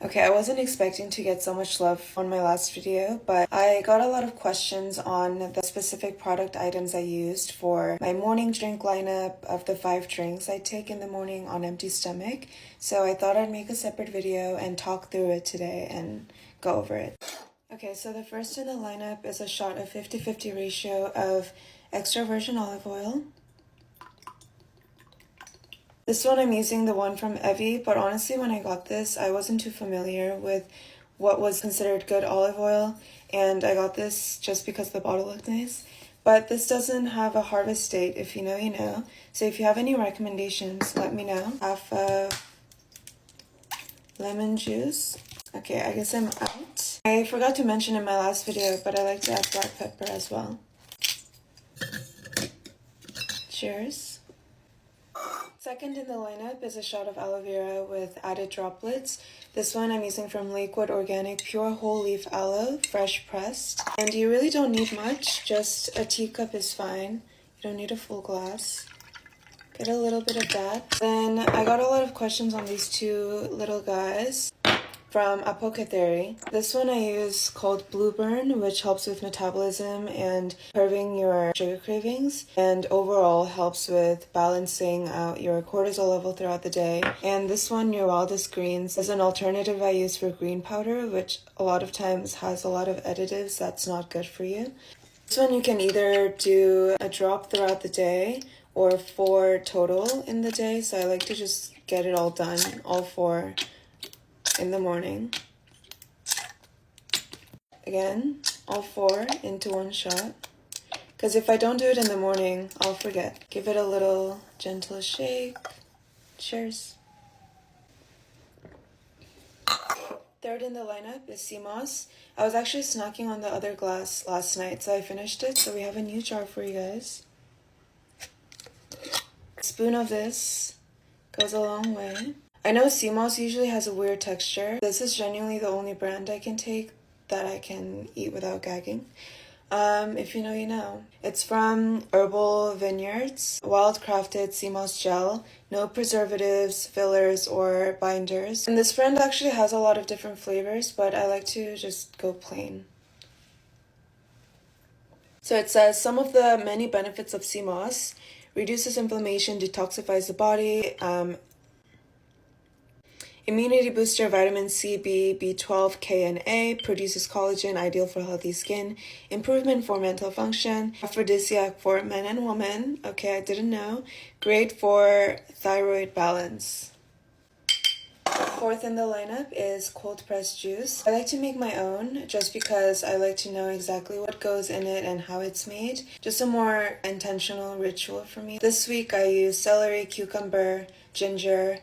Okay, I wasn't expecting to get so much love on my last video, but I got a lot of questions on the specific product items I used for my morning drink lineup of the 5 drinks I take in the morning on empty stomach. So I thought I'd make a separate video and talk through it today and go over it. Okay, so the first in the lineup is a shot of 50-50 ratio of extra virgin olive oil. This one I'm using the one from Evie, but honestly when I got this, I wasn't too familiar with what was considered good olive oil, and I got this just because the bottle looked nice. But this doesn't have a harvest date. If you know, you know. So if you have any recommendations, let me know. Half of lemon juice. Okay, I guess I'm out. I forgot to mention in my last video, but I like to add black pepper as well. Cheers. Second in the lineup is a shot of aloe vera with added droplets. This one I'm using from Lakewood Organic Pure Whole Leaf Aloe, fresh pressed. And you really don't need much, just a teacup is fine. You don't need a full glass. Get a little bit of that. Then I got a lot of questions on these two little guys from Apothecary. This one I use called Blue Burn, which helps with metabolism and curbing your sugar cravings, and overall helps with balancing out your cortisol level throughout the day. And this one, Your Wildest Greens, is an alternative I use for green powder, which a lot of times has a lot of additives that's not good for you. This one you can either do a drop throughout the day or 4 total in the day, so I like to just get it all done, all 4 in the morning. Again, all 4 into one shot. Because if I don't do it in the morning, I'll forget. Give it a little gentle shake. Cheers. Third in the lineup is sea moss. I was actually snacking on the other glass last night, so I finished it. So we have a new jar for you guys. A spoon of this goes a long way. I know sea moss usually has a weird texture. This is genuinely the only brand I can take that I can eat without gagging. If you know, you know. It's from Herbal Vineyards, wild crafted sea moss gel, no preservatives, fillers, or binders. And this brand actually has a lot of different flavors, but I like to just go plain. So it says some of the many benefits of sea moss: reduces inflammation, detoxifies the body, immunity booster, vitamin C, B, B12, K, and A, produces collagen, ideal for healthy skin, improvement for mental function, aphrodisiac for men and women, okay, I didn't know, great for thyroid balance. Fourth in the lineup is cold pressed juice. I like to make my own just because I like to know exactly what goes in it and how it's made. Just a more intentional ritual for me. This week I use celery, cucumber, ginger,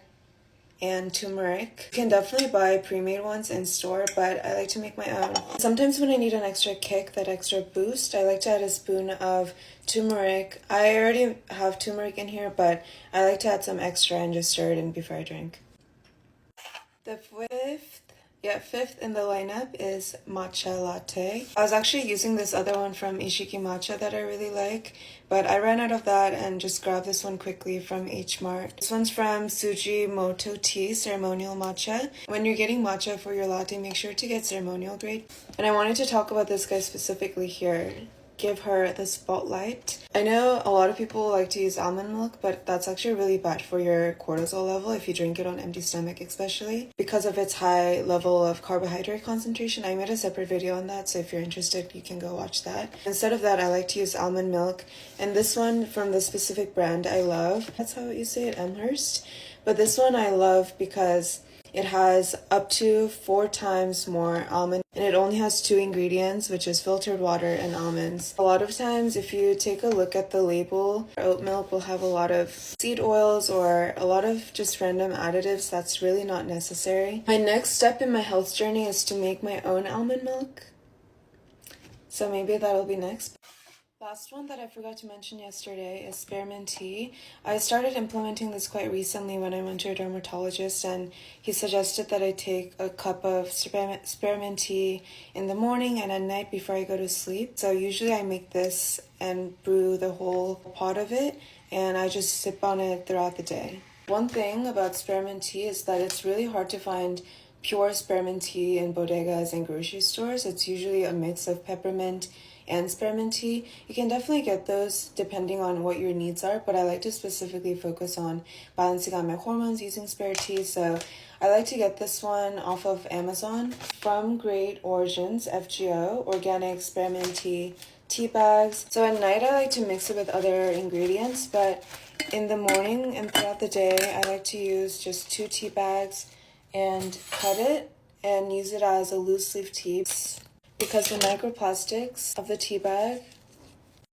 and turmeric. You can definitely buy pre-made ones in store, but I like to make my own. Sometimes when I need an extra kick, that extra boost, I like to add a spoon of turmeric. I already have turmeric in here, but I like to add some extra and just stir it in before I drink. The fifth in the lineup is matcha latte. I was actually using this other one from Ishiki Matcha that I really like, but I ran out of that and just grabbed this one quickly from H Mart. This one's from Sujimoto Tea Ceremonial Matcha. When you're getting matcha for your latte, make sure to get ceremonial grade. And I wanted to talk about this guy specifically here. Give her the spotlight. I know a lot of people like to use almond milk, but that's actually really bad for your cortisol level if you drink it on empty stomach, especially because of its high level of carbohydrate concentration. I made a separate video on that, so if you're interested, you can go watch that. Instead of that, I like to use almond milk, and this one from the specific brand I love. That's how you say it, Elmhurst. But this one I love because it has up to 4 times more almond, and it only has 2 ingredients, which is filtered water and almonds. A lot of times, if you take a look at the label, oat milk will have a lot of seed oils or a lot of just random additives that's really not necessary. My next step in my health journey is to make my own almond milk, so maybe that'll be next. Last one that I forgot to mention yesterday is spearmint tea. I started implementing this quite recently when I went to a dermatologist, and he suggested that I take a cup of spearmint tea in the morning and at night before I go to sleep. So usually I make this and brew the whole pot of it, and I just sip on it throughout the day. One thing about spearmint tea is that it's really hard to find pure spearmint tea in bodegas and grocery stores. It's usually a mix of peppermint and spearmint tea. You can definitely get those depending on what your needs are, but I like to specifically focus on balancing out my hormones using spear tea. So I like to get this one off of Amazon from Great Origins, FGO, organic spearmint tea bags. So at night I like to mix it with other ingredients, but in the morning and throughout the day I like to use just 2 tea bags and cut it and use it as a loose leaf tea, because the microplastics of the tea bag